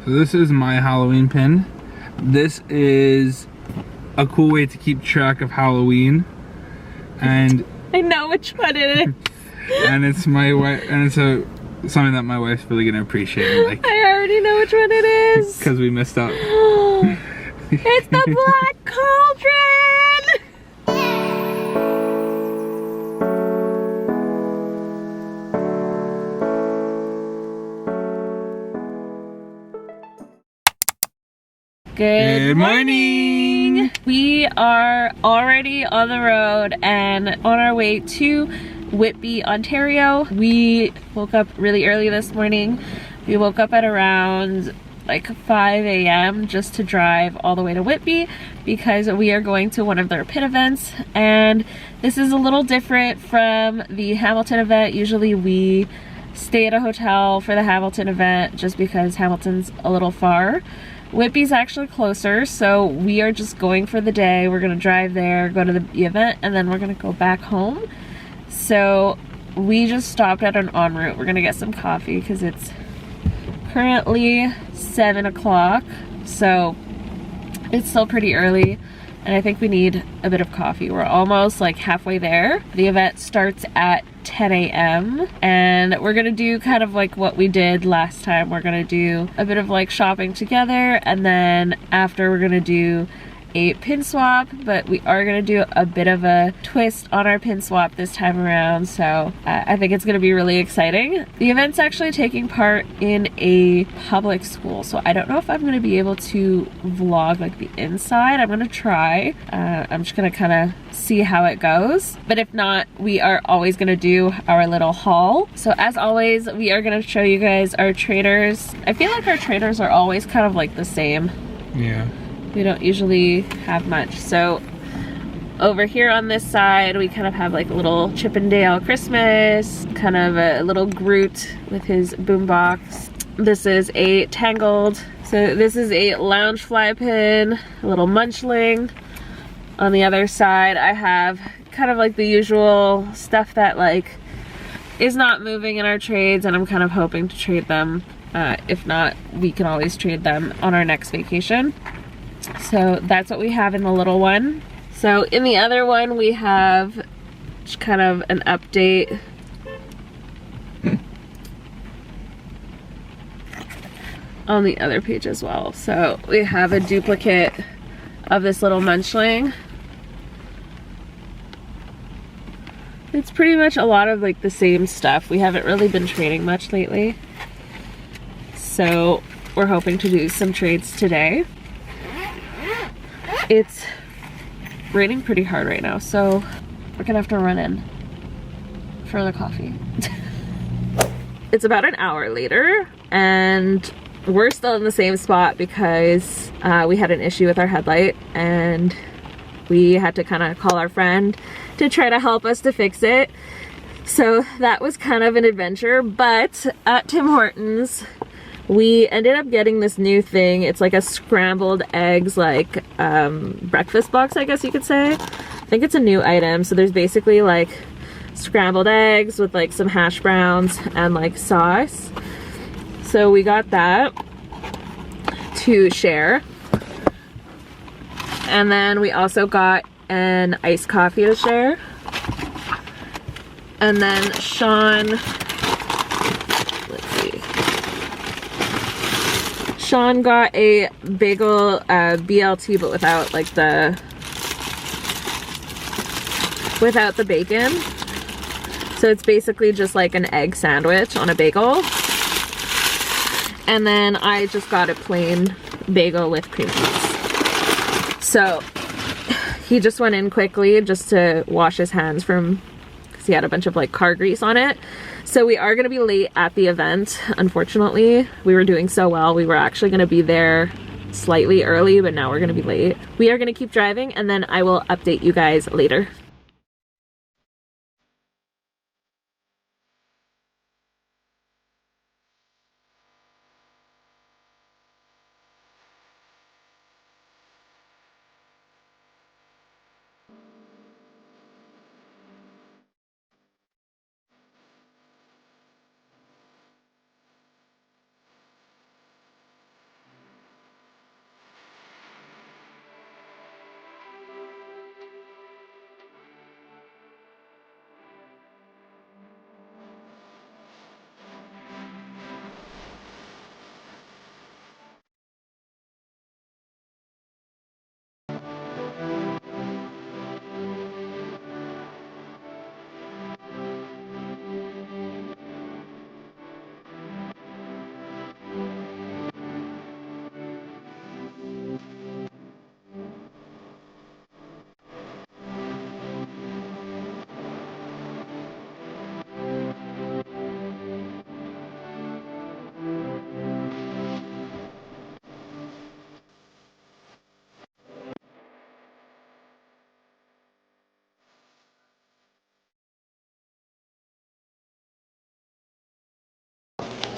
So this is my Halloween pin. This is a cool way to keep track of Halloween, and I know which one it is. and it's my wife, and it's something that my wife's really gonna appreciate. Like, I already know which one it is. because we messed up. It's the Black Cauldron! Good morning! We are already on the road and on our way to Whitby, Ontario. We woke up really early this morning. We woke up at around like 5 a.m. just to drive all the way to Whitby because we are going to one of their pit events, and this is a little different from the Hamilton event. Usually we stay at a hotel for the Hamilton event just because Hamilton's a little far. Whitby's actually closer, so we are just going for the day. We're gonna drive there, go to the event, and then we're gonna go back home. So we just stopped at an en route. We're gonna get some coffee because it's currently 7 o'clock, so it's still pretty early, and I think we need a bit of coffee. We're almost like halfway there. The event starts at 10 a.m. and we're gonna do kind of like what we did last time. We're gonna do a bit of like shopping together, and then after we're gonna do a pin swap, but we are gonna do a bit of a twist on our pin swap this time around, so I think it's gonna be really exciting. The event's actually taking part in a public school, so I don't know if I'm gonna be able to vlog like the inside. I'm gonna try. I'm just gonna kind of see how it goes, but if not, we are always gonna do our little haul. So as always, we are gonna show you guys our traders. I feel like our traders are always kind of like the same. Yeah. We don't usually have much. So over here on this side, we kind of have like a little Chippendale Christmas, kind of a little Groot with his boombox. This is a Tangled. So this is a Loungefly pin, a little Munchling. On the other side, I have kind of like the usual stuff that like is not moving in our trades, and I'm kind of hoping to trade them. If not, we can always trade them on our next vacation. So that's what we have in the little one. So in the other one, we have just kind of an update. On the other page as well. So we have a duplicate of this little Munchling. It's pretty much a lot of like the same stuff. We haven't really been trading much lately, so we're hoping to do some trades today. It's raining pretty hard right now, so we're gonna have to run in for the coffee. It's about an hour later, and we're still in the same spot because we had an issue with our headlight, and we had to kind of call our friend to try to help us to fix it. So that was kind of an adventure, but at Tim Hortons, we ended up getting this new thing. It's like a scrambled eggs, like breakfast box, I guess you could say. I think it's a new item. So there's basically like scrambled eggs with like some hash browns and like sauce. So we got that to share. And then we also got an iced coffee to share. And then Sean got a bagel BLT, but without like without the bacon. So it's basically just like an egg sandwich on a bagel. And then I just got a plain bagel with cream cheese. So he just went in quickly just to wash his hands from, because he had a bunch of like car grease on it. So we are gonna be late at the event, unfortunately. We were doing so well. We were actually gonna be there slightly early, but now we're gonna be late. We are gonna keep driving, and then I will update you guys later.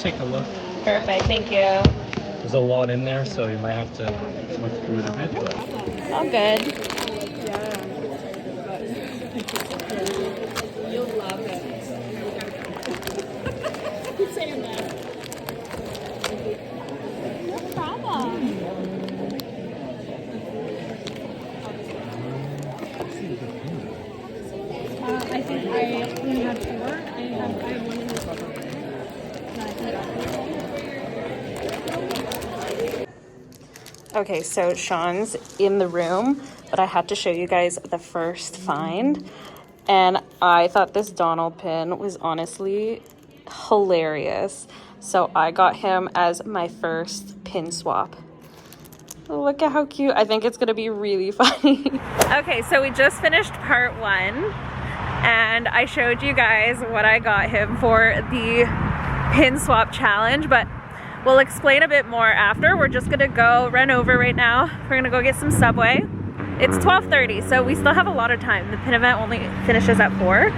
take a look. Perfect, thank you. There's a lot in there, so you might have to look through it a bit. But All good. You'll love it. Keep saying that. No problem. I think I only had 4. I have one in this one. Okay, so Sean's in the room, but I had to show you guys the first find. And I thought this Donald pin was honestly hilarious. So I got him as my first pin swap. Look at how cute. I think it's gonna be really funny. Okay, so we just finished part 1 and I showed you guys what I got him for the pin swap challenge, but we'll explain a bit more after. We're just gonna go run over right now. We're gonna go get some Subway. It's 12:30, so we still have a lot of time. The pin event only finishes at 4.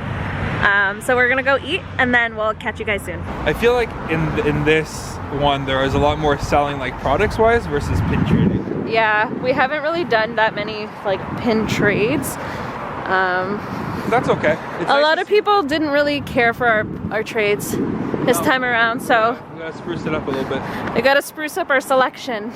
So we're gonna go eat and then we'll catch you guys soon. I feel like in this one there is a lot more selling like products wise versus pin trading. Yeah, we haven't really done that many like pin trades. That's okay. It's A nice lot to of people didn't really care for our trades this time around, so we gotta spruce it up a little bit. we gotta spruce up our selection.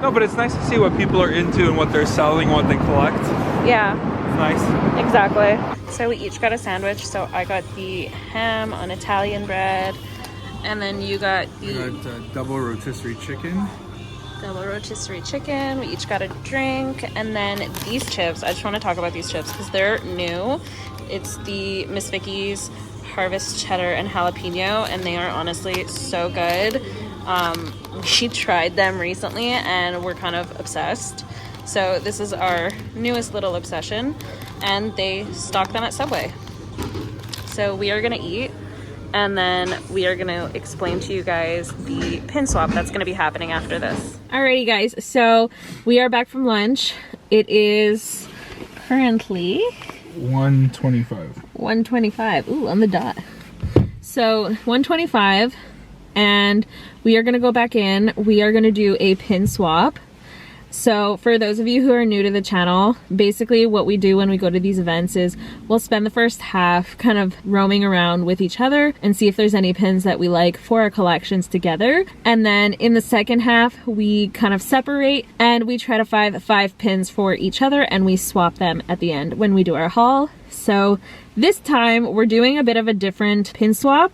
No, but it's nice to see what people are into and what they're selling, what they collect. Yeah, It's nice. exactly. So we each got a sandwich. So I got the ham on Italian bread, and then you got the Double rotisserie chicken. double rotisserie chicken. We each got a drink, and then these chips. I just want to talk about these chips because they're new. It's the Miss Vicky's Harvest Cheddar and Jalapeno, and they are honestly so good. We tried them recently and we're kind of obsessed. So this is our newest little obsession, and they stock them at Subway. So we are gonna eat, and then we are gonna explain to you guys the pin swap that's gonna be happening after this. Alrighty guys, so we are back from lunch. It is currently 125. 125. Ooh, on the dot. So 125, and we are gonna go back in. We are gonna do a pin swap. So for those of you who are new to the channel, basically what we do when we go to these events is we'll spend the first half kind of roaming around with each other and see if there's any pins that we like for our collections together. And then in the second half, we kind of separate and we try to find 5 pins for each other, and we swap them at the end when we do our haul. So this time we're doing a bit of a different pin swap.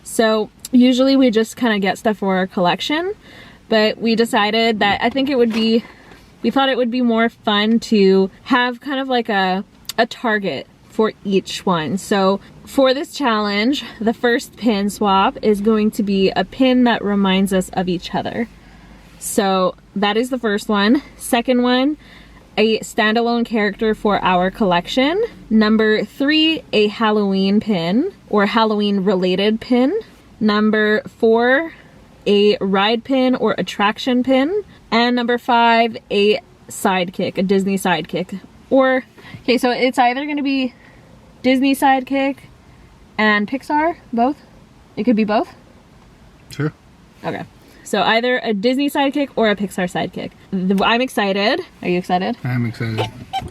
So usually we just kind of get stuff for our collection, but we decided that we thought it would be more fun to have kind of like a target for each one. So for this challenge, the first pin swap is going to be a pin that reminds us of each other. So that is the first one. Second one, a standalone character for our collection. Number 3, a Halloween pin or Halloween related pin. Number 4, a ride pin or attraction pin. And number 5, a sidekick, a Disney sidekick. Or, okay, so it's either going to be Disney sidekick and Pixar, both? It could be both? Sure. Okay. So either a Disney sidekick or a Pixar sidekick. I'm excited. Are you excited? I'm excited.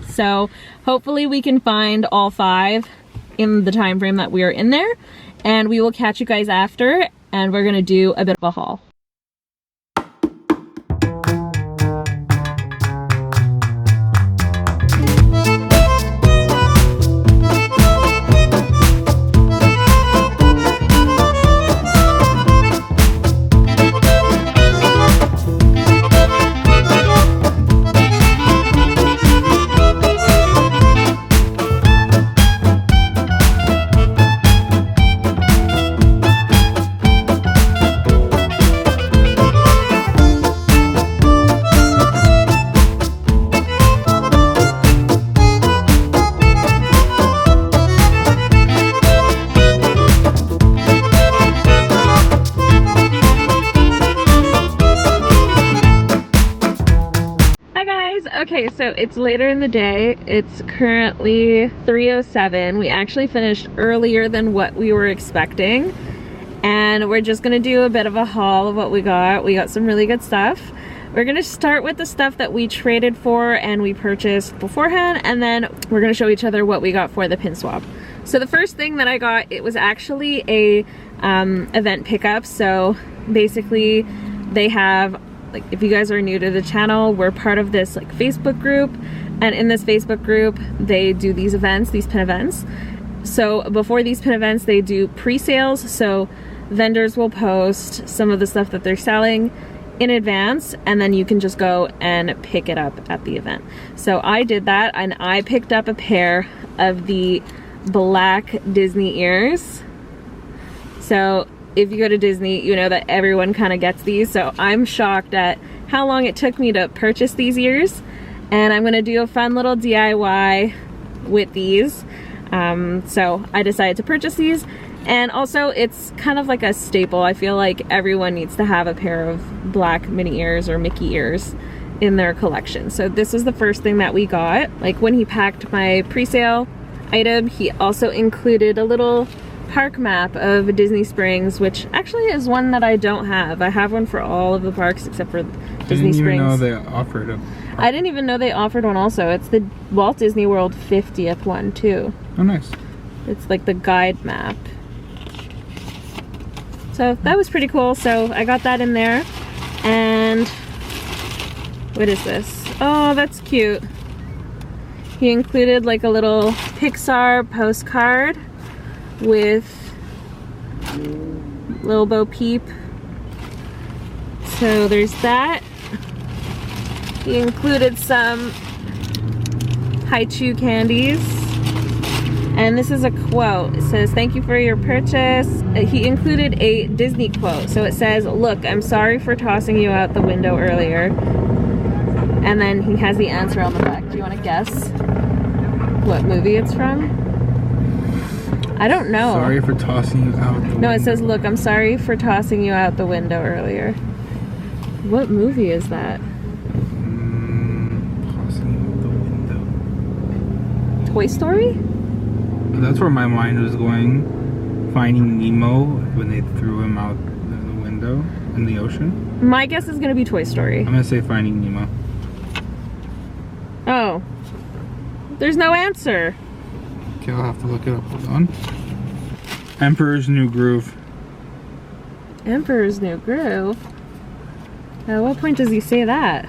So hopefully we can find all 5 in the time frame that we are in there. And we will catch you guys after, and we're going to do a bit of a haul. Okay, so it's later in the day. It's currently 3:07. We actually finished earlier than what we were expecting. and we're just gonna do a bit of a haul of what we got. We got some really good stuff. We're gonna start with the stuff that we traded for and we purchased beforehand, and then we're gonna show each other what we got for the pin swap. So the first thing that I got, it was actually a event pickup. So basically they have, like, if you guys are new to the channel, we're part of this like Facebook group, and in this Facebook group they do these events, these pin events. So before these pin events they do pre-sales, so vendors will post some of the stuff that they're selling in advance, and then you can just go and pick it up at the event. So I did that, and I picked up a pair of the black Disney ears. So if you go to Disney, you know that everyone kind of gets these, so I'm shocked at how long it took me to purchase these ears, and I'm gonna do a fun little DIY with these. So I decided to purchase these, and also it's kind of like a staple. I feel like everyone needs to have a pair of black Minnie ears or Mickey ears in their collection. So this was the first thing that we got. Like, when he packed my pre-sale item, he also included a little park map of Disney Springs, which actually is one that I don't have. I have one for all of the parks except for Disney Springs. I didn't even know they offered a park. I didn't even know they offered one also. It's the Walt Disney World 50th one too. Oh, nice. It's like the guide map. So that was pretty cool. So I got that in there. And what is this? Oh, that's cute. He included like a little Pixar postcard with little Bo Peep. So there's that. He included some Haichu candies. And this is a quote. It says, "Thank you for your purchase." He included a Disney quote. So it says, "Look, I'm sorry for tossing you out the window earlier." And then he has the answer on the back. Do you want to guess what movie it's from? I don't know. Sorry for tossing you out the window. No, it says, "Look, I'm sorry for tossing you out the window earlier." What movie is that? Tossing you out the window. Toy Story? That's where my mind was going. Finding Nemo when they threw him out the window in the ocean. My guess is gonna be Toy Story. I'm gonna say Finding Nemo. Oh. There's no answer. Okay, I'll have to look it up. Hold on. Emperor's New Groove. Emperor's New Groove? At what point does he say that?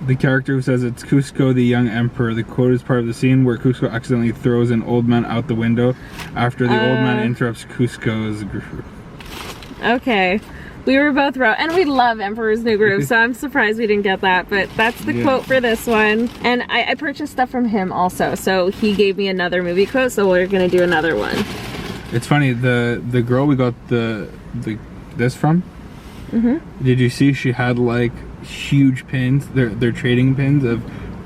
The character who says it's Kuzco the young emperor. The quote is part of the scene where Kuzco accidentally throws an old man out the window after the old man interrupts Kuzco's groove. Okay. We were both wrong. And we love Emperor's New Groove, so I'm surprised we didn't get that. But that's the quote for this one. And I purchased stuff from him also. So he gave me another movie quote, so we're going to do another one. It's funny, the girl we got this from, did you see she had like huge pins? They're trading pins of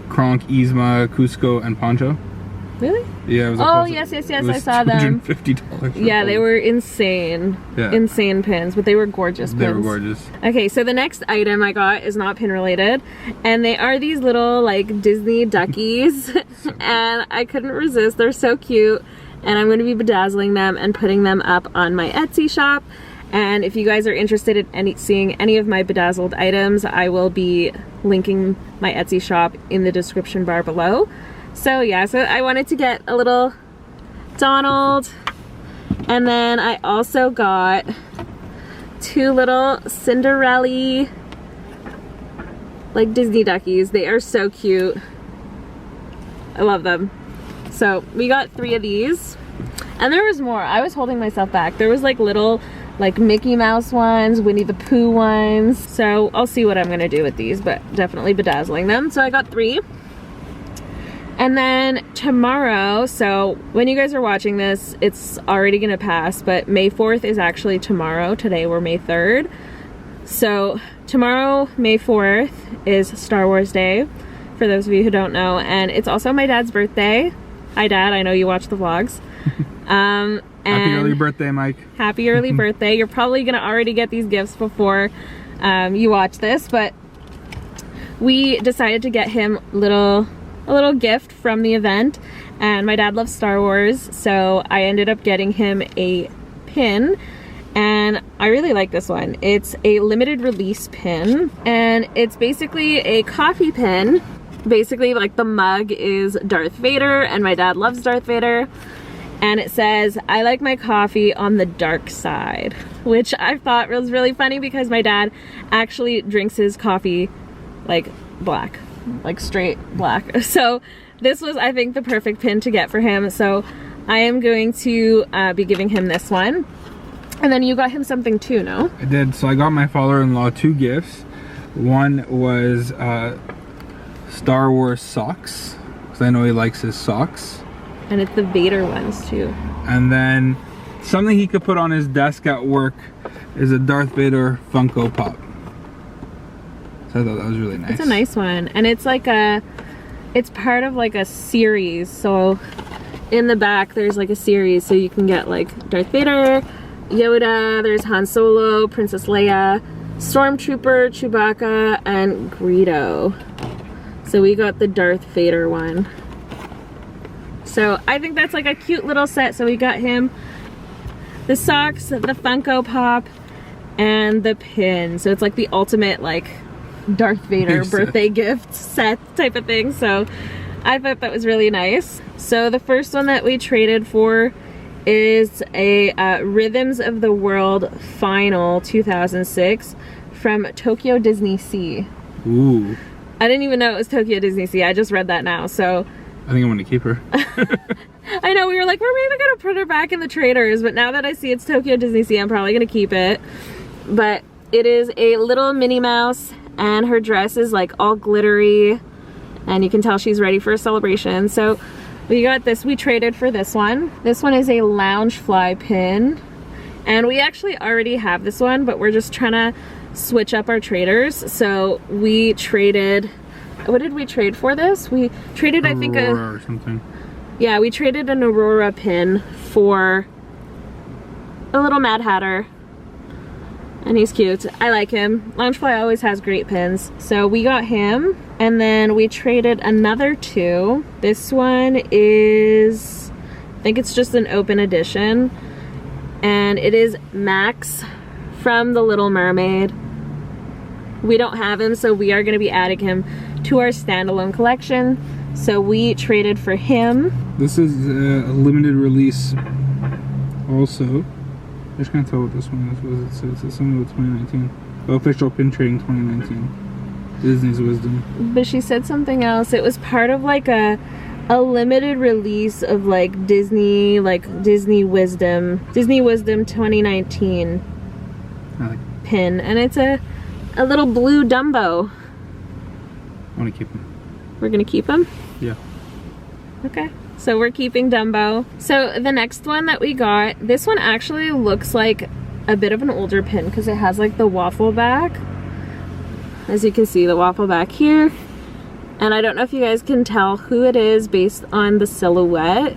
Kronk, Yzma, Kuzco, and Poncho. Really? Yeah, it was. Oh, yes, I saw them. $250. Yeah, they were insane. Yeah. Insane pins, but they were gorgeous pins. They were gorgeous. Okay, so the next item I got is not pin related, and they are these little like Disney duckies, and I couldn't resist. They're so cute, and I'm going to be bedazzling them and putting them up on my Etsy shop. And if you guys are interested in seeing any of my bedazzled items, I will be linking my Etsy shop in the description bar below. So yeah, so I wanted to get a little Donald, and then I also got two little Cinderella like Disney duckies. They are so cute. I love them. So we got 3 of these, and there was more. I was holding myself back. There was like little like Mickey Mouse ones, Winnie the Pooh ones. So I'll see what I'm gonna do with these, but definitely bedazzling them. So I got 3. And then tomorrow, so when you guys are watching this, it's already gonna pass, but May 4th is actually tomorrow. Today we're May 3rd. So tomorrow, May 4th, is Star Wars Day, for those of you who don't know, and it's also my dad's birthday. Hi Dad, I know you watch the vlogs. Happy early birthday, Mike. Happy early birthday. You're probably gonna already get these gifts before you watch this, but we decided to get him a little gift from the event, and my dad loves Star Wars, so I ended up getting him a pin, and I really like this one. It's a limited release pin, and it's basically a coffee pin. Basically, like, the mug is Darth Vader, and my dad loves Darth Vader. And it says, "I like my coffee on the dark side," which I thought was really funny because my dad actually drinks his coffee like black, like straight black. So this was, I think, the perfect pin to get for him. So I am going to be giving him this one. And then you got him something too, no? I did. So I got my father-in-law 2 gifts. One was Star Wars socks, because I know he likes his socks. And it's the Vader ones too. And then something he could put on his desk at work is a Darth Vader Funko Pop. So I thought that was really nice. It's a nice one. And it's like it's part of like a series. So in the back there's like a series, so you can get like Darth Vader, Yoda, there's Han Solo, Princess Leia, Stormtrooper, Chewbacca, and Greedo. So we got the Darth Vader one. So I think that's like a cute little set. So we got him the socks, the Funko Pop, and the pin. So it's like the ultimate like Darth Vader birthday gift set type of thing. So I thought that was really nice. So the first one that we traded for is a Rhythms of the World Final 2006 from Tokyo Disney Sea. Ooh. I didn't even know it was Tokyo Disney Sea. I just read that now. So I think I'm gonna keep her. I know, we were like, we're maybe gonna put her back in the traders, but now that I see it's Tokyo Disney Sea, I'm probably gonna keep it. But it is a little Minnie Mouse, and her dress is like all glittery, and you can tell she's ready for a celebration. So we got this, we traded for this one. This one is a Loungefly pin, and we actually already have this one, but we're just trying to switch up our traders. So we traded, what did we trade for this? We traded, Aurora, I think or something. Yeah, we traded an Aurora pin for a little Mad Hatter. And he's cute. I like him. Loungefly always has great pins. So we got him. And then we traded another 2. This one is, I think it's just an open edition. And it is Max from The Little Mermaid. We don't have him, so we are going to be adding him to our standalone collection. So we traded for him. This is a limited release also. I just can't tell what this one is. What does it say? It says something about 2019. Official pin trading 2019. Disney's Wisdom. But she said something else. It was part of like a limited release of like Disney Wisdom 2019 pin. And it's a little blue Dumbo. I want to keep him. We're gonna keep him? Yeah. Okay. So we're keeping Dumbo. So the next one that we got, this one actually looks like a bit of an older pin because it has like the waffle back. As you can see, the waffle back here. And I don't know if you guys can tell who it is based on the silhouette,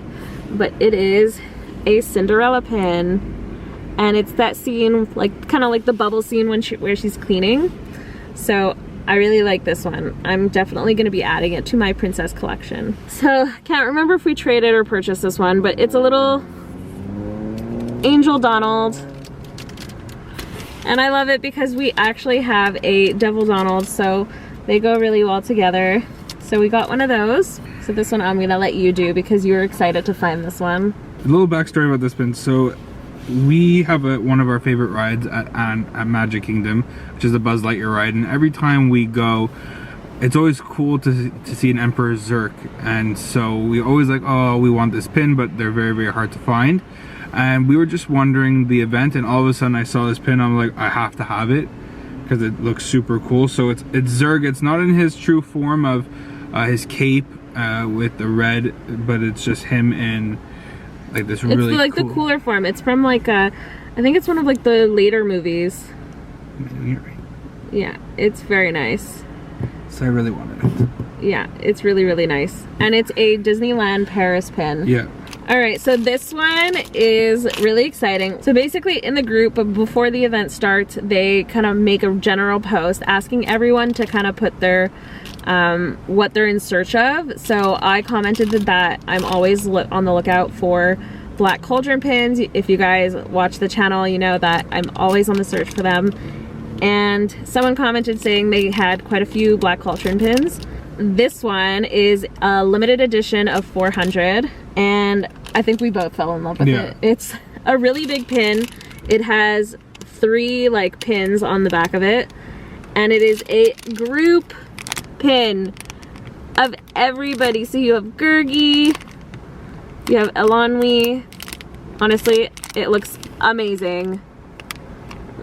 but it is a Cinderella pin. And it's that scene, like kind of like the bubble scene when where she's cleaning. So I really like this one. I'm definitely going to be adding it to my princess collection. So can't remember if we traded or purchased this one, but it's a little Angel Donald. And I love it because we actually have a Devil Donald, so they go really well together. So we got one of those. So this one I'm going to let you do because you were excited to find this one. A little backstory about this pin. So we have one of our favorite rides at Magic Kingdom, which is a Buzz Lightyear ride, and every time we go, it's always cool to see an Emperor Zurk. And so we always like, oh, we want this pin, but they're very, very hard to find. And we were just wondering the event, and all of a sudden I saw this pin. I'm like, I have to have it because it looks super cool. So it's Zurg. It's not in his true form of his cape with the red, but it's just him in like this really like cool, the cooler form. It's from like I think it's one of like the later movies. You're right. Yeah, it's very nice. So I really wanted it. Yeah, it's really, really nice. And it's a Disneyland Paris pin. Yeah. All right, so this one is really exciting. So basically in the group, before the event starts, they kind of make a general post asking everyone to kind of put their what they're in search of. So I commented that I'm always on the lookout for black cauldron pins. If you guys watch the channel, you know that I'm always on the search for them. And someone commented saying they had quite a few black cauldron pins. This one is a limited edition of 400, and I think we both fell in love with it. It's a really big pin. It has 3 like pins on the back of it, and it is a group pin of everybody. So you have Gurgi, you have Elanwi. Honestly, it looks amazing.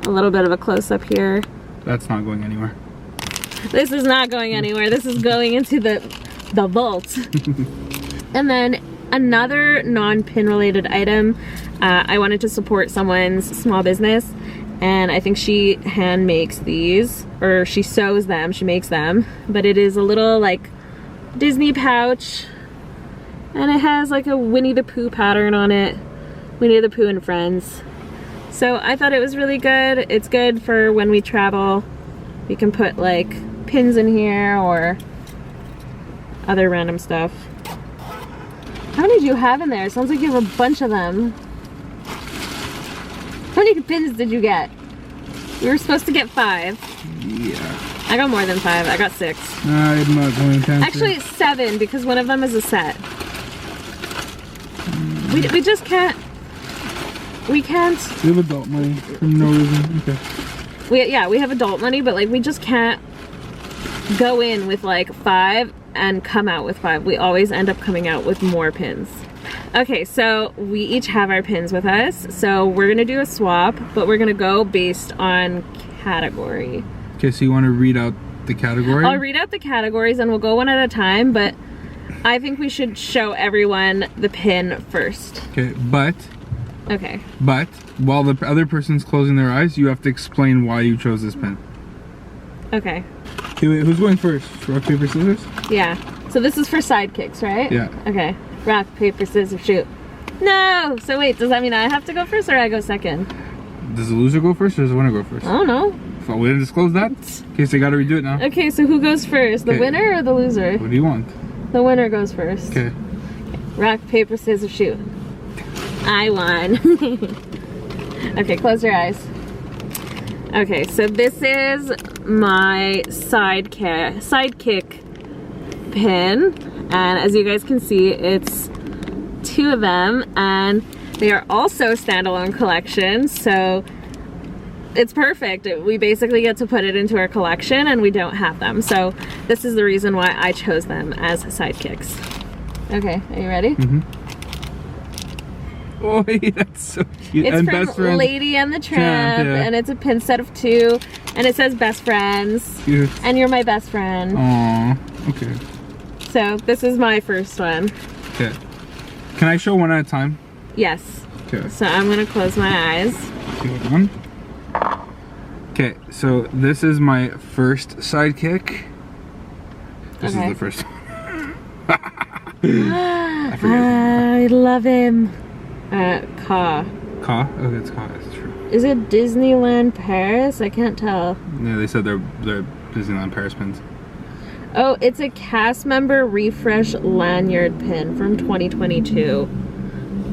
A little bit of a close-up here. That's not going anywhere. This is not going anywhere. This is going into the vault. And then another non-pin related item. I wanted to support someone's small business, and I think she hand makes these, or she sews them, she makes them. But it is a little like Disney pouch, and it has like a Winnie the Pooh pattern on it. Winnie the Pooh and Friends. So I thought it was really good. It's good for when we travel. We can put like pins in here or other random stuff. How many do you have in there? It sounds like you have a bunch of them. How many pins did you get? We were supposed to get 5. Yeah. I got more than 5. I got 6. I'm not going to. Actually, 7 because one of them is a set. We just can't. We can't. We have adult money for no reason. Okay. We have adult money, but like we just can't go in with like 5 and come out with 5. We always end up coming out with more pins. Okay, so we each have our pins with us. So we're gonna do a swap, but we're gonna go based on category. Okay, so you want to read out the category? I'll read out the categories and we'll go one at a time, but I think we should show everyone the pin first. Okay, but while the other person's closing their eyes, you have to explain why you chose this pin. Okay. Okay, wait, who's going first? Rock, paper, scissors? Yeah. So this is for sidekicks, right? Yeah. Okay. Rock, paper, scissors, shoot. No! So wait, does that mean I have to go first or I go second? Does the loser go first or does the winner go first? I don't know. Oh, we didn't disclose that? Okay, so you gotta redo it now. Okay, so who goes first? The winner or the loser? What do you want? The winner goes first. Okay. Rock, paper, scissors, shoot. I won. Okay, close your eyes. Okay, so this is my sidekick pin, and as you guys can see, it's 2 of them, and they are also standalone collections, so it's perfect. We basically get to put it into our collection, and we don't have them, so this is the reason why I chose them as sidekicks. Okay, are you ready? Mm-hmm. Oh, that's so cute. It's and from best friend. Lady and the Tramp, yeah. and it's a pin set of 2, and it says best friends. Cute. And you're my best friend. Aww, okay. So this is my first one. Okay. Can I show one at a time? Yes. Okay. So I'm gonna close my eyes. Okay, one. Okay, so this is my first sidekick. This is the first one. I forget. I love him. Ka. Ka? Okay, it's Ka, that's true. Is it Disneyland Paris? I can't tell. Yeah, they said they're Disneyland Paris pins. Oh, it's a cast member refresh lanyard pin from 2022.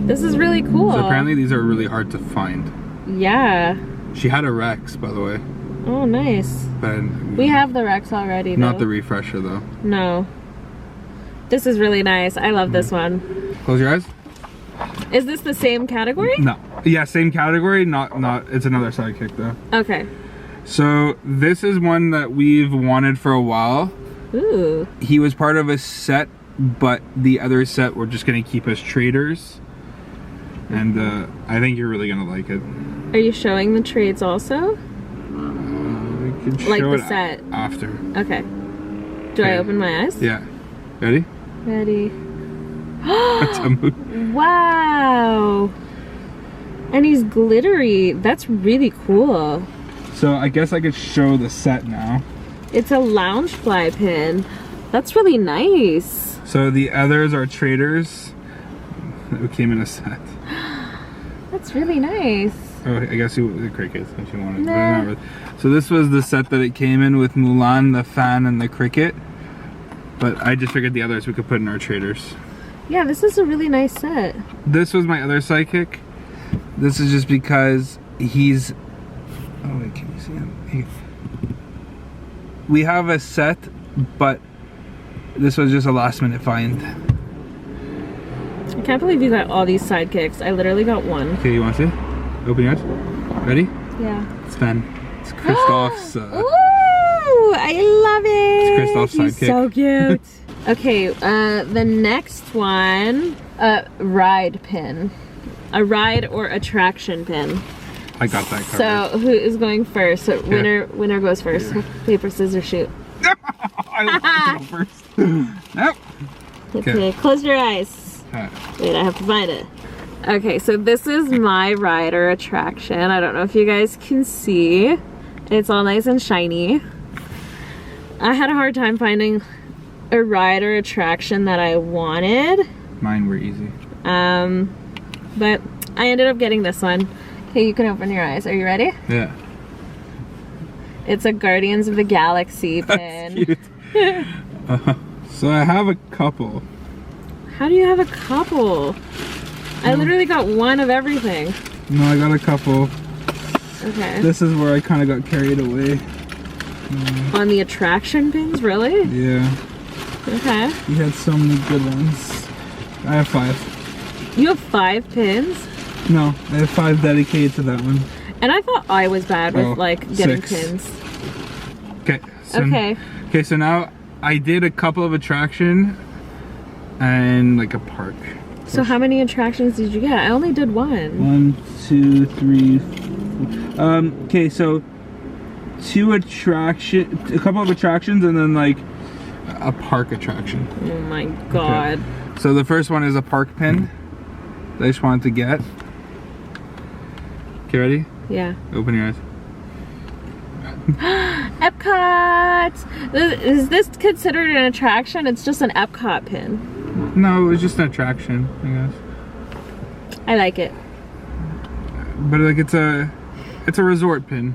This is really cool. So apparently these are really hard to find. Yeah. She had a Rex, by the way. Oh, nice. But We have the Rex already, though. not the refresher, though. No. This is really nice. I love this one. Close your eyes. Is this the same category? No. Yeah, same category. Not. It's another sidekick, though. Okay. So this is one that we've wanted for a while. Ooh. He was part of a set, but the other set we're just gonna keep as traders. And I think you're really gonna like it. Are you showing the trades also? We can Like show the it set? after. Okay. Do I open my eyes? Yeah. Ready? Ready. That's a move. Wow. And he's glittery. That's really cool. So I guess I could show the set now. It's a Loungefly pin. That's really nice. So the others are traders that came in a set. That's really nice. Oh, I guess the crickets if you wanted. Nah. But not really. So this was the set that it came in with Mulan, the fan, and the cricket. But I just figured the others we could put in our traders. Yeah, this is a really nice set. This was my other sidekick. This is just because he's... Oh wait, can you see him? We have a set, but this was just a last minute find. I can't believe you got all these sidekicks. I literally got one. Okay, you want to? Open yours. Ready? Yeah. It's Ben. It's Christoph's. Ooh, I love it. It's Christoph's He's sidekick. so cute. Okay, the next one, ride pin. A ride or attraction pin. I got that covered. So who is going first? So winner goes first. Yeah. Paper, scissors, shoot. I want to go first. Nope. Okay, close your eyes. Wait, I have to find it. Okay, so this is my ride or attraction. I don't know if you guys can see. It's all nice and shiny. I had a hard time finding a ride or attraction that I wanted. Mine were easy. But I ended up getting this one. Okay, you can open your eyes. Are you ready? Yeah. It's a Guardians of the Galaxy pin. That's cute. So I have a couple. How do you have a couple? I literally got one of everything. No, I got a couple. Okay. This is where I kind of got carried away. On the attraction pins, really? Yeah. Okay. You had so many good ones. I have 5. You have 5 pins? No, I have 5 dedicated to that one. And I thought I was bad with like getting 6. pins. Okay. So, Okay. Okay, so now I did a couple of attraction and like a park. So how many attractions did you get? I only did 1. 1, 2, 3, 4. Okay, so a couple of attractions and then like a park attraction. Oh my god. Okay. So the first one is a park pin that I just wanted to get. Okay, ready? Yeah. Open your eyes. Epcot! Is this considered an attraction? It's just an Epcot pin. No, it was just an attraction, I guess. I like it. But like it's a resort pin.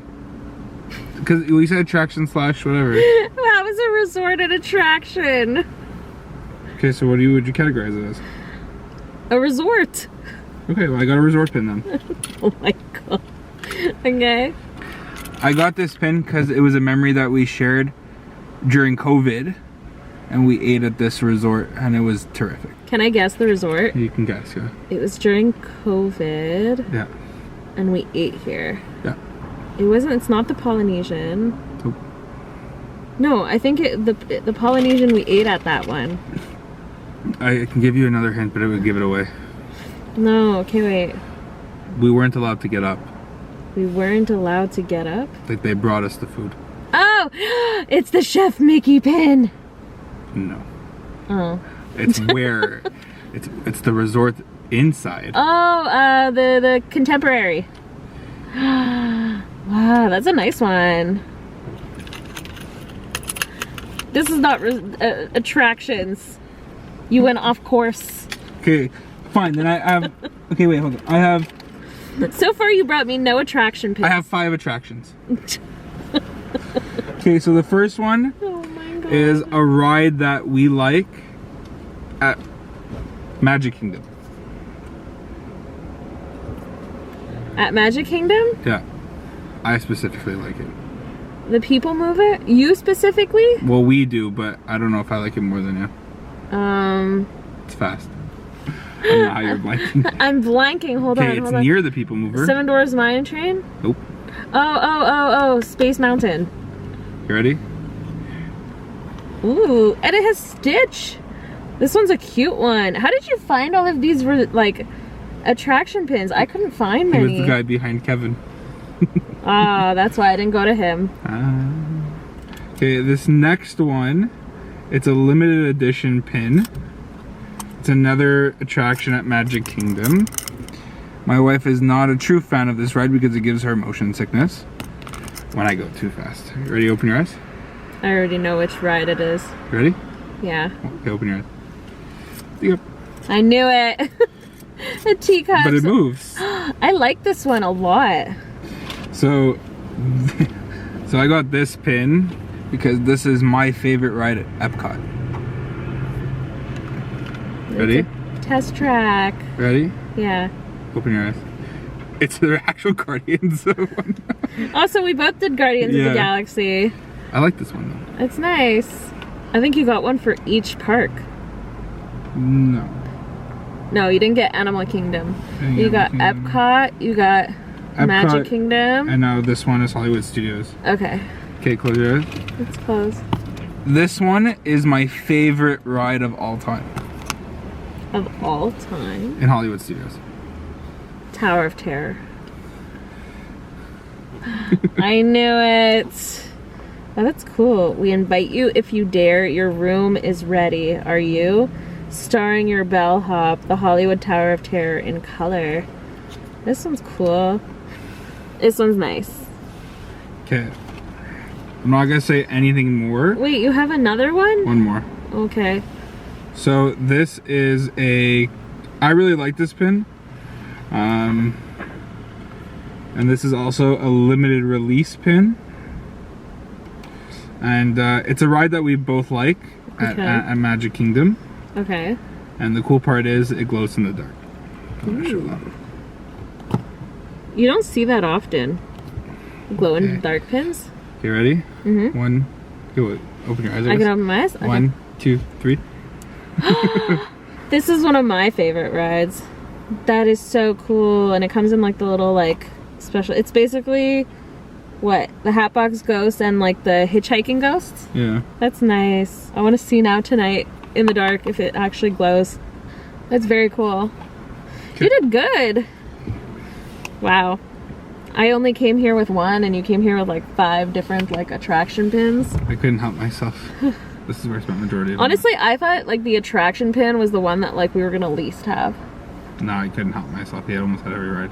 Because we said attraction / whatever. That was a resort and attraction. Okay, so would you categorize it as? A resort. Okay, well I got a resort pin then. Oh my god. Okay. I got this pin because it was a memory that we shared during COVID. And we ate at this resort and it was terrific. Can I guess the resort? You can guess, yeah. It was during COVID. Yeah. And we ate here. Yeah. It's not the Polynesian. Nope. No, I think the Polynesian we ate at that one. I can give you another hint, but it would give it away. No, okay, wait. We weren't allowed to get up. We weren't allowed to get up? Like they brought us the food. Oh! It's the Chef Mickey pin! No. Oh. It's where it's the resort inside. Oh, the Contemporary. Wow, that's a nice one. This is not attractions. You went off course. Okay, fine. Then I have. Okay, wait, hold on. I have. So far, you brought me no attraction pins. I have 5 attractions. Okay, so the first one is a ride that we like at Magic Kingdom. At Magic Kingdom? Yeah, I specifically like it. The people mover? You specifically? Well, we do, but I don't know if I like it more than you. It's fast. I don't know how you're blanking. I'm blanking. Hold Okay, on. it's near the people mover. 7 Doors Mine Train? Nope. Oh, Space Mountain. You ready? Ooh, and it has Stitch. This one's a cute one. How did you find all of these like attraction pins? I couldn't find many. He was the guy behind Kevin. Ah, that's why I didn't go to him. Okay, this next one, it's a limited edition pin. It's another attraction at Magic Kingdom. My wife is not a true fan of this ride because it gives her motion sickness when I go too fast. You ready to open your eyes? I already know which ride it is. You ready? Yeah. Okay, open your eyes. Yep. I knew it. The teacups. But it moves. I like this one a lot. So I got this pin because this is my favorite ride at Epcot. Ready? test track. Ready? Yeah. Open your eyes. It's their actual Guardians one. Also, we both did Guardians of Yeah. the Galaxy. I like this one though. It's nice. I think you got one for each park. No. No, you didn't get Animal Kingdom. Didn't You get got Animal Kingdom. Epcot, you got Magic Epcot, Kingdom. And now this one is Hollywood Studios. Okay, Okay, close your eyes. let's close. This one is my favorite ride of all time Of all time, in Hollywood Studios. Tower of Terror. I knew it. Oh, that's cool. We invite you if you dare. Your room is ready. Are you? Starring your bellhop, the Hollywood Tower of Terror in color. This one's cool. This one's nice. Okay. I'm not gonna say anything more. Wait, you have another one? One more. Okay. So this is I really like this pin. And this is also a limited release pin. And it's a ride that we both like at Magic Kingdom. Okay. And the cool part is it glows in the dark. I'm gonna show that. You don't see that often. Glow in the dark pins. Okay, ready? Mm-hmm. One, go, open your eyes. I can open my eyes? Okay. 1, 2, 3. This is one of my favorite rides. That is so cool. And it comes in like the little like special, it's basically what? The Hatbox Ghost and like the hitchhiking ghosts? Yeah. That's nice. I want to see now tonight in the dark if it actually glows. That's very cool. You did good. Wow. I only came here with one and you came here with like 5 different like attraction pins. I couldn't help myself. This is where I spent majority of Honestly, I thought like the attraction pin was the one that like we were gonna least have. No, I couldn't help myself. He had almost had every ride.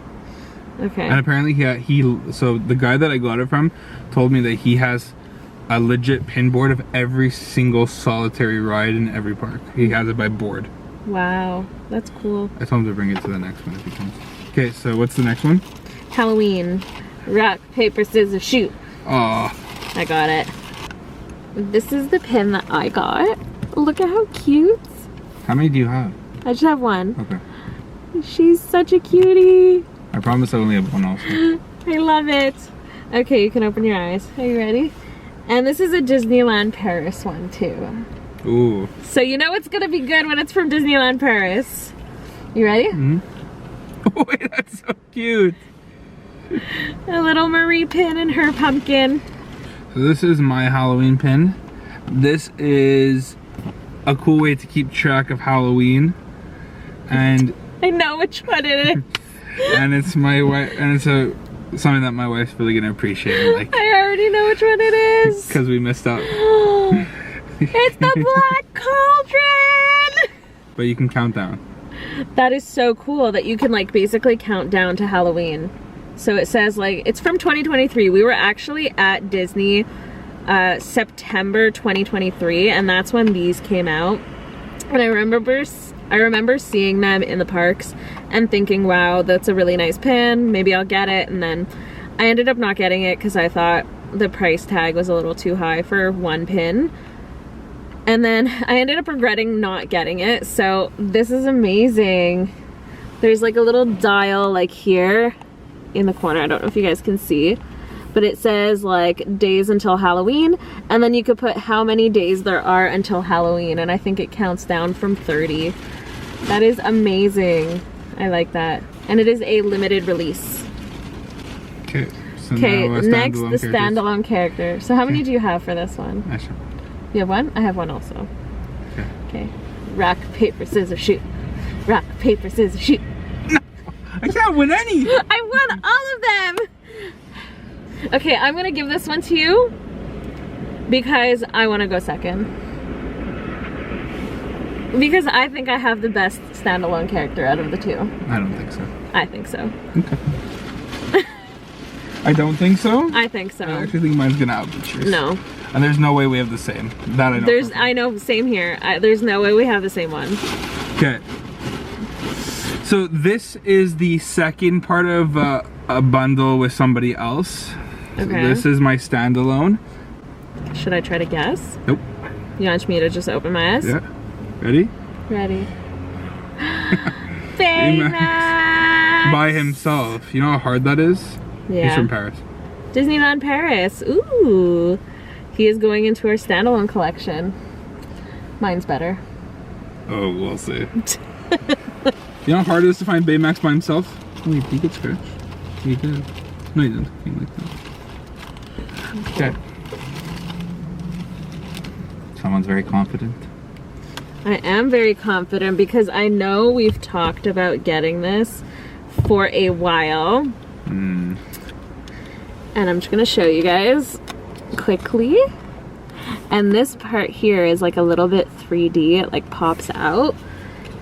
Okay. And apparently so the guy that I got it from told me that he has a legit pin board of every single solitary ride in every park. He has it by board. Wow, that's cool. I told him to bring it to the next one if he comes. Okay, so what's the next one? Halloween. Rock, paper, scissors, shoot. Oh, I got it. This is the pin that I got. Look at how cute. how many do you have? I just have one. Okay. She's such a cutie. I promise I only have one also. I love it. Okay, you can open your eyes. Are you ready? And this is a Disneyland Paris one too. Ooh. So you know it's gonna be good when it's from Disneyland Paris. You ready? Mm-hmm. Wait, that's so cute. A little Marie pin and her pumpkin. So this is my Halloween pin. This is a cool way to keep track of Halloween. And I know which one it is. and it's my wife, and it's something that my wife's really gonna appreciate. Like, I already know which one it is. because we missed out. It's the Black Cauldron! But you can count down. That is so cool that you can like basically count down to Halloween. So it says like, it's from 2023. We were actually at Disney September 2023 and that's when these came out. And I remember seeing them in the parks and thinking, wow, that's a really nice pin. Maybe I'll get it. And then I ended up not getting it because I thought the price tag was a little too high for one pin. And then I ended up regretting not getting it. So this is amazing. There's like a little dial like here in the corner. I don't know if you guys can see, but it says like days until Halloween. And then you could put how many days there are until Halloween. And I think it counts down from 30. That is amazing. I like that. And it is a limited release. Okay. So Okay, now next the characters. standalone character. So how many do you have for this one? I should- You have one? I have one also. Okay. Okay. Rock, paper, scissors, shoot. Rock, paper, scissors, shoot. I can't win any. I won all of them! Okay, I'm gonna give this one to you because I wanna go second. Because I think I have the best standalone character out of the two. I don't think so. I think so. Okay. I don't think so. I think so. I actually think mine's gonna outbeat yours. No. And there's no way we have the same. That I know. I know, same here. There's no way we have the same one. Okay. So this is the second part of a bundle with somebody else. So Okay. this is my standalone. Should I try to guess? Nope. You want me to just open my eyes? Yeah. Ready? Ready. Baymax! By himself. You know how hard that is? Yeah. He's from Paris. Disneyland Paris. Ooh. He is going into our standalone collection. Mine's better. Oh, we'll see. You know how hard it is to find Baymax by himself? Wait, he gets scratched. He did. No, he didn't. He like that. Okay. Someone's very confident. I am very confident because I know we've talked about getting this for a while. Mm. And I'm just gonna show you guys quickly. And this part here is like a little bit 3D, it like pops out.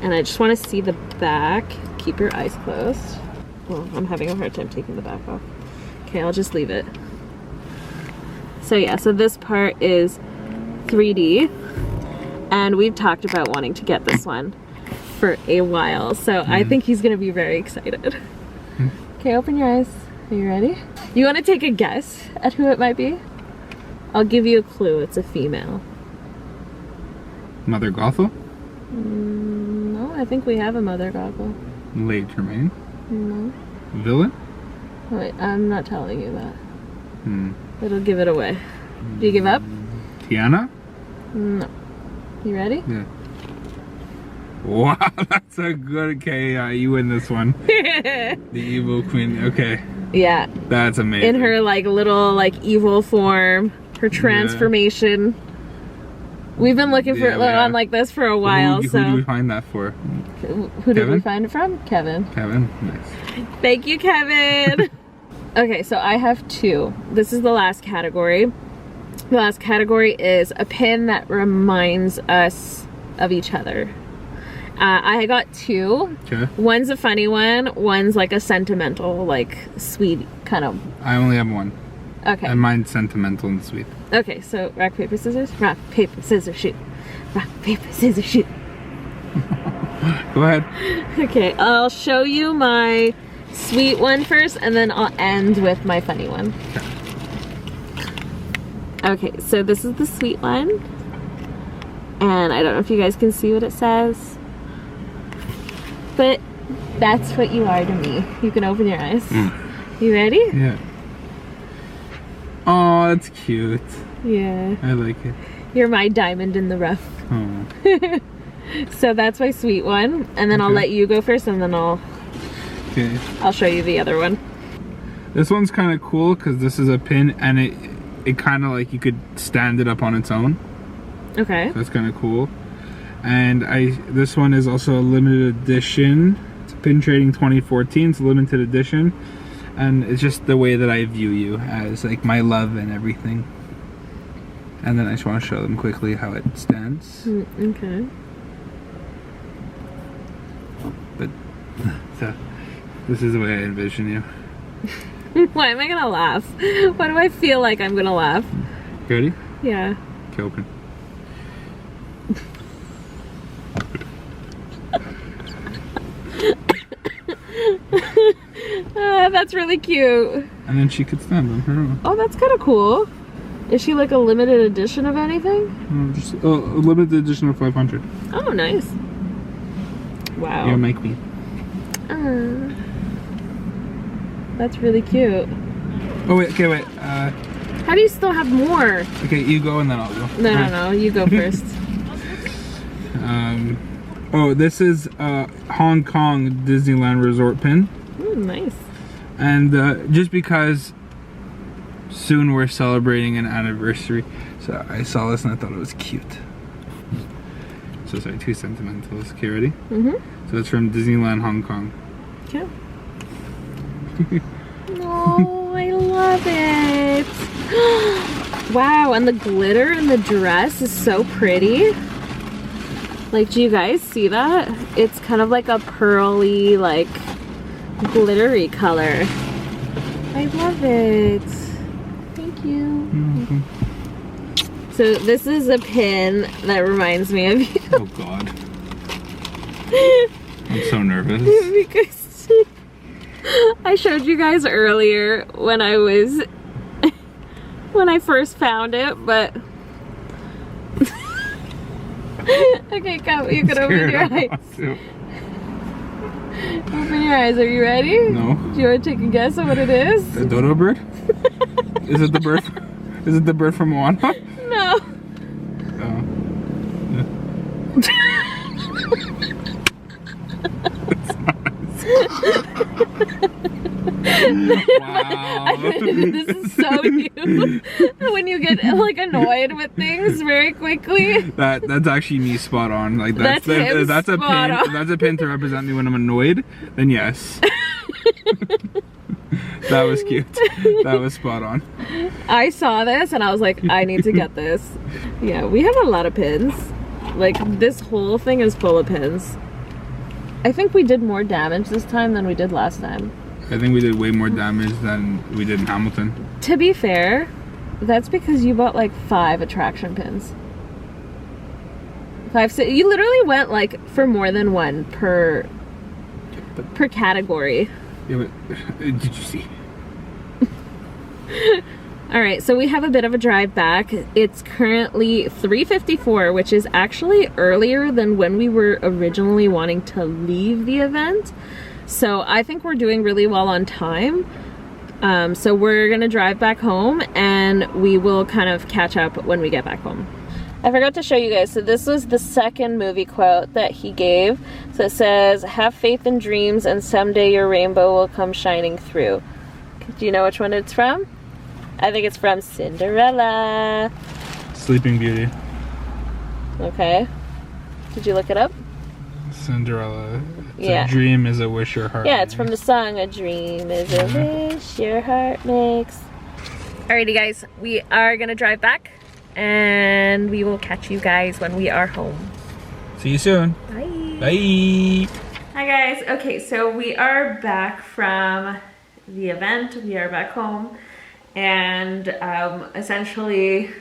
And I just wanna see the back. Keep your eyes closed. Well, I'm having a hard time taking the back off. Okay, I'll just leave it. So yeah, so this part is 3D. And we've talked about wanting to get this one for a while. So I think he's gonna be very excited. Okay, open your eyes. Are you ready? You wanna take a guess at who it might be? I'll give you a clue, it's a female. Mother Gothel? No, I think we have a Mother Goggle. Lady Tremaine? No. Villain? Wait, I'm not telling you that. Hmm. It'll give it away. Do you give up? Tiana? No. You ready? Yeah. Wow, that's a good. Okay, yeah, you win this one. The evil queen. Okay. Yeah. That's amazing. In her like little like evil form, her transformation. We've been looking for on like this for a while. Who did we find that for? Who did we find it from? Kevin. Kevin. Nice. Thank you, Kevin. Okay, so I have two. This is the last category. The last category is a pin that reminds us of each other. I got two. Okay. One's a funny one. One's like a sentimental, like sweet kind of. I only have one. Okay. And mine's sentimental and sweet. Okay, so rock, paper, scissors. Rock, paper, scissors, shoot. Rock, paper, scissors, shoot. Go ahead. Okay, I'll show you my sweet one first, and then I'll end with my funny one. Okay, so this is the sweet one. And I don't know if you guys can see what it says. But that's what you are to me. You can open your eyes. You ready? Yeah. Oh, that's cute. Yeah. I like it. You're my diamond in the rough. Oh. So that's my sweet one. And then I'll let you go first, and then I'll show you the other one. This one's kind of cool because this is a pin, and it kind of like you could stand it up on its own. Okay. So that's kind of cool. And this one is also a limited edition. It's Pin Trading 2014. It's a limited edition. And it's just the way that I view you as like my love and everything. And then I just want to show them quickly how it stands. Okay. But so this is the way I envision you. Why am I gonna laugh? Why do I feel like I'm gonna laugh? You ready? Yeah. Okay, open. That's really cute. And then she could stand on her own. Oh, that's kind of cool. Is she like a limited edition of anything? Just a limited edition of 500. Oh, nice. Wow. You're my queen. That's really cute. Oh wait, okay, wait. How do you still have more? Okay, you go and then I'll go. No, you go first. Oh, this is Hong Kong Disneyland Resort pin. Ooh, nice. And just because soon we're celebrating an anniversary, so I saw this and I thought it was cute. So sorry, two sentimentals. Okay, ready? Mm-hmm. So it's from Disneyland Hong Kong. Okay. Oh, I love it. Wow, and the glitter in the dress is so pretty. Like, do you guys see that? It's kind of like a pearly, like, glittery color. I love it. Thank you. Mm-hmm. So this is a pin that reminds me of you. Oh God. I'm so nervous. Because I showed you guys earlier when I first found it, but okay, come, you can open your eyes. Open your eyes. Are you ready? No. Do you want to take a guess at what it is? A dodo bird? Is it the bird? Is it the bird from Moana? No. Oh. Wow. This is so you. When you get like annoyed with things very quickly. That's actually me spot on. Like That's him if that's a spot pin. on. If that's a pin to represent me when I'm annoyed, then yes. That was cute. That was spot on. I saw this and I was like, I need to get this. Yeah, we have a lot of pins. Like this whole thing is full of pins. I think we did more damage this time than we did last time. I think we did way more damage than we did in Hamilton. To be fair, that's because you bought like 5 attraction pins. 5, 6, you literally went like for more than one per category. Yeah, but did you see? All right, so we have a bit of a drive back. It's currently 3:54, which is actually earlier than when we were originally wanting to leave the event. So I think we're doing really well on time. So we're gonna drive back home and we will kind of catch up when we get back home. I forgot to show you guys, so this was the second movie quote that he gave. So it says, "Have faith in dreams and someday your rainbow will come shining through." Do you know which one it's from? I think it's from Cinderella. Sleeping Beauty. Okay. Did you look it up? Cinderella. It's Yeah. A dream is a wish your heart Yeah, it's makes. from the song "A Dream Is a Wish Your Heart Makes." Alrighty guys, we are gonna drive back and we will catch you guys when we are home. See you soon. Bye. Bye. Hi guys, okay, so we are back from the event. We are back home and essentially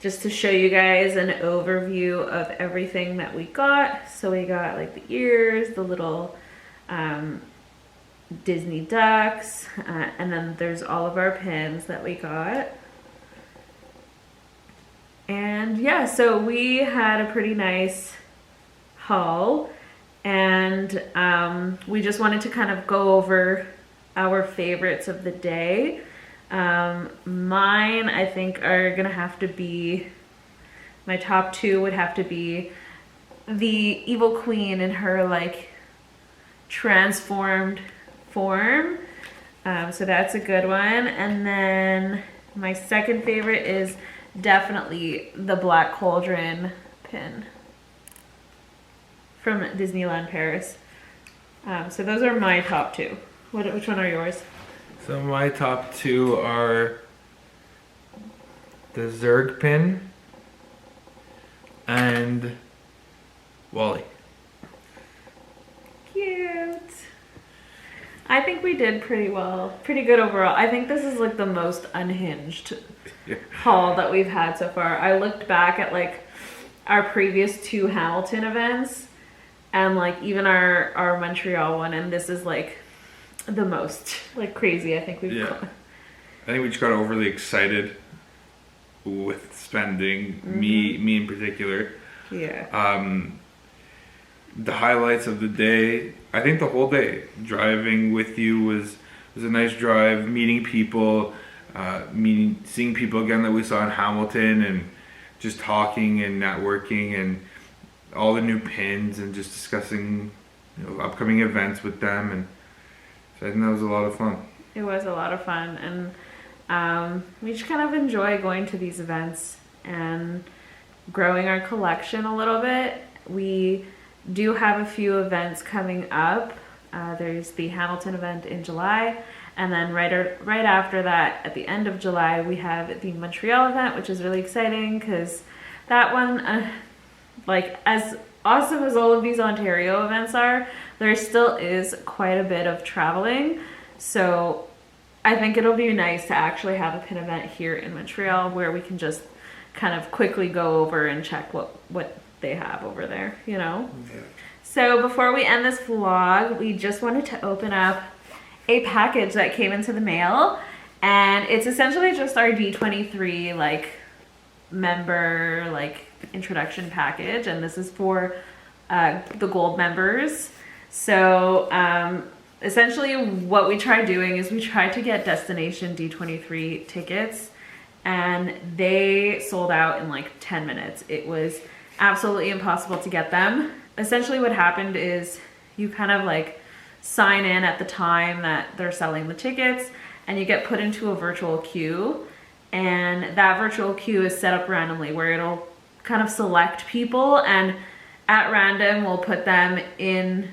just to show you guys an overview of everything that we got. So we got like the ears, the little Disney ducks, and then there's all of our pins that we got. And yeah, so we had a pretty nice haul and we just wanted to kind of go over our favorites of the day. Mine, I think, are gonna have to be, my top 2 would have to be the Evil Queen in her like transformed form. So that's a good one. And then my second favorite is definitely the Black Cauldron pin from Disneyland Paris. So those are my top 2. Which one are yours? So my top 2 are the Zurg pin and Wally. Cute. I think we did pretty well. Pretty good overall. I think this is like the most unhinged haul that we've had so far. I looked back at like our previous 2 Hamilton events and like even our Montreal one, and this is like the most like crazy I think we've got. I think we just got overly excited with spending, me in particular. Yeah. The highlights of the day, I think the whole day driving with you was a nice drive, meeting people, seeing people again that we saw in Hamilton, and just talking and networking and all the new pins and just discussing, you know, upcoming events with them. And so I think that was a lot of fun. It was a lot of fun, and we just kind of enjoy going to these events and growing our collection a little bit. We do have a few events coming up. There's the Hamilton event in July, and then right after that, at the end of July, we have the Montreal event, which is really exciting because that one, like as awesome as all of these Ontario events are, there still is quite a bit of traveling. So I think it'll be nice to actually have a pin event here in Montreal where we can just kind of quickly go over and check what they have over there, you know? Yeah. So before we end this vlog, we just wanted to open up a package that came into the mail, and it's essentially just our D23 like member like introduction package, and this is for the gold members. So essentially what we tried doing is we tried to get Destination D23 tickets, and they sold out in like 10 minutes. It was absolutely impossible to get them. Essentially what happened is you kind of like sign in at the time that they're selling the tickets, and you get put into a virtual queue, and that virtual queue is set up randomly where it'll kind of select people, and at random we'll put them in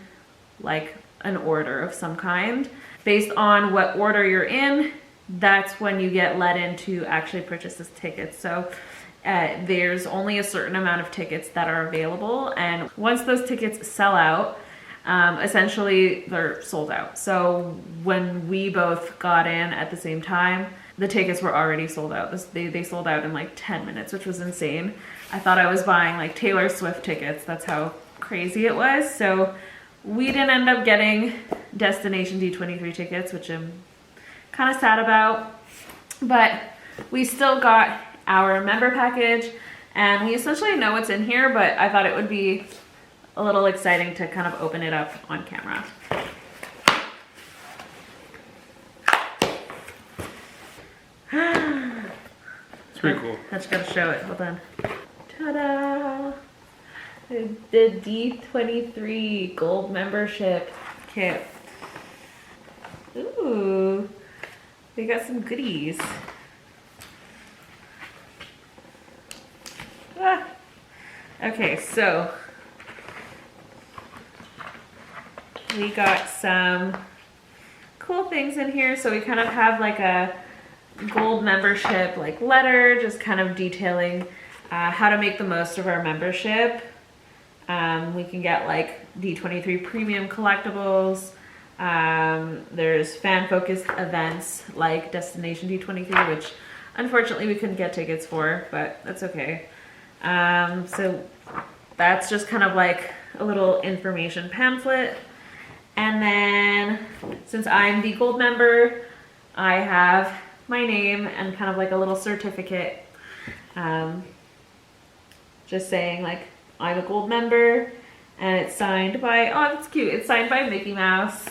like an order of some kind. Based on what order you're in, that's when you get let in to actually purchase this ticket. So there's only a certain amount of tickets that are available, and once those tickets sell out, essentially they're sold out. So when we both got in at the same time, the tickets were already sold out. They sold out in like 10 minutes, which was insane. I thought I was buying like Taylor Swift tickets. That's how crazy it was. So we didn't end up getting Destination D23 tickets, which I'm kind of sad about, but we still got our member package, and we essentially know what's in here, but I thought it would be a little exciting to kind of open it up on camera. It's pretty cool. I just gotta show it, hold on. Ta-da! The D23 gold membership kit. Ooh, we got some goodies. Ah. Okay, so we got some cool things in here. So we kind of have like a gold membership like letter, just kind of detailing how to make the most of our membership. We can get like D23 premium collectibles. There's fan-focused events like Destination D23, which unfortunately we couldn't get tickets for, but that's okay. So that's just kind of like a little information pamphlet. And then since I'm the gold member, I have my name and kind of like a little certificate, just saying like I'm a gold member, and it's signed by, oh that's cute, it's signed by Mickey Mouse.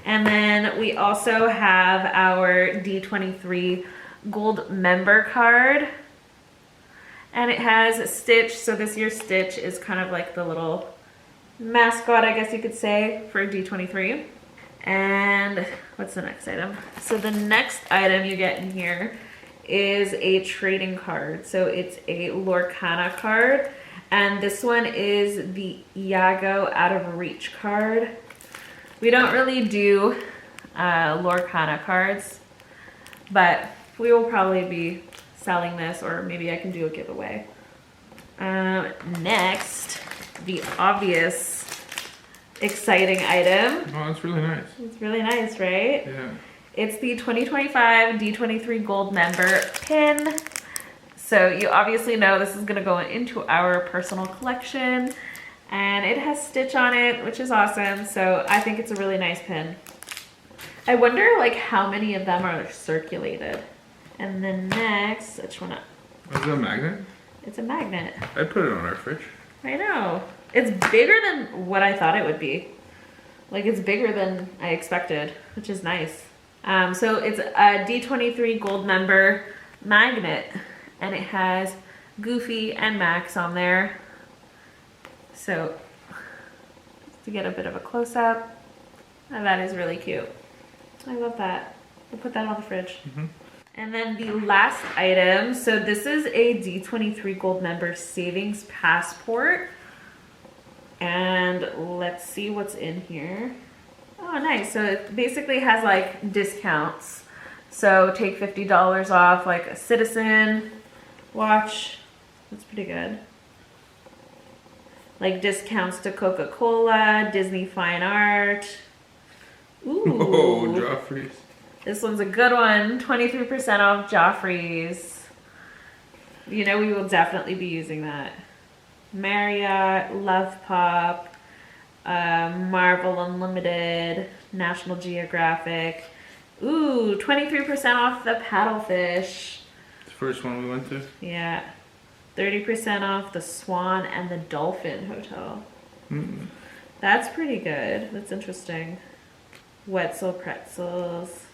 And then we also have our D23 gold member card, and it has Stitch. So this year's Stitch is kind of like the little mascot, I guess you could say, for D23. And what's the next item? So the next item you get in here is a trading card. So it's a Lorcana card, and this one is the Iago Out of Reach card. We don't really do Lorcana cards, but we will probably be selling this, or maybe I can do a giveaway. Next, the obvious exciting item. Oh, that's really nice. It's really nice, right? Yeah. It's the 2025 D23 Gold Member pin. So you obviously know this is gonna go into our personal collection, and it has Stitch on it, which is awesome. So I think it's a really nice pin. I wonder like how many of them are circulated. And then next, which one? Is it a magnet? It's a magnet. I'd put it on our fridge. I know. It's bigger than what I thought it would be. Like it's bigger than I expected, which is nice. So it's a D23 Gold Member magnet, and it has Goofy and Max on there. So to get a bit of a close-up, and that is really cute. I love that. We'll put that on the fridge. Mm-hmm. And then the last item, so this is a D23 Gold Member Savings Passport. And let's see what's in here. Oh, nice. So it basically has like discounts. So take $50 off like a Citizen watch. That's pretty good. Like discounts to Coca-Cola, Disney Fine Art. Ooh. Oh, Joffrey's. This one's a good one. 23% off Joffrey's. You know, we will definitely be using that. Marriott, Love Pop, Marvel Unlimited, National Geographic. Ooh, 23% off the Paddlefish. The first one we went to. Yeah. 30% off the Swan and the Dolphin Hotel. Mm. That's pretty good. That's interesting. Wetzel pretzels,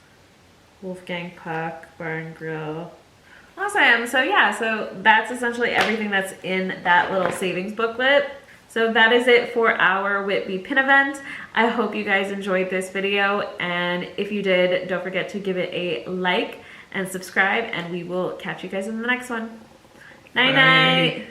Wolfgang Puck, Bar and Grill. Awesome. So yeah, so that's essentially everything that's in that little savings booklet. So that is it for our Whitby pin event. I hope you guys enjoyed this video, and if you did, don't forget to give it a like and subscribe, and we will catch you guys in the next one. Night night.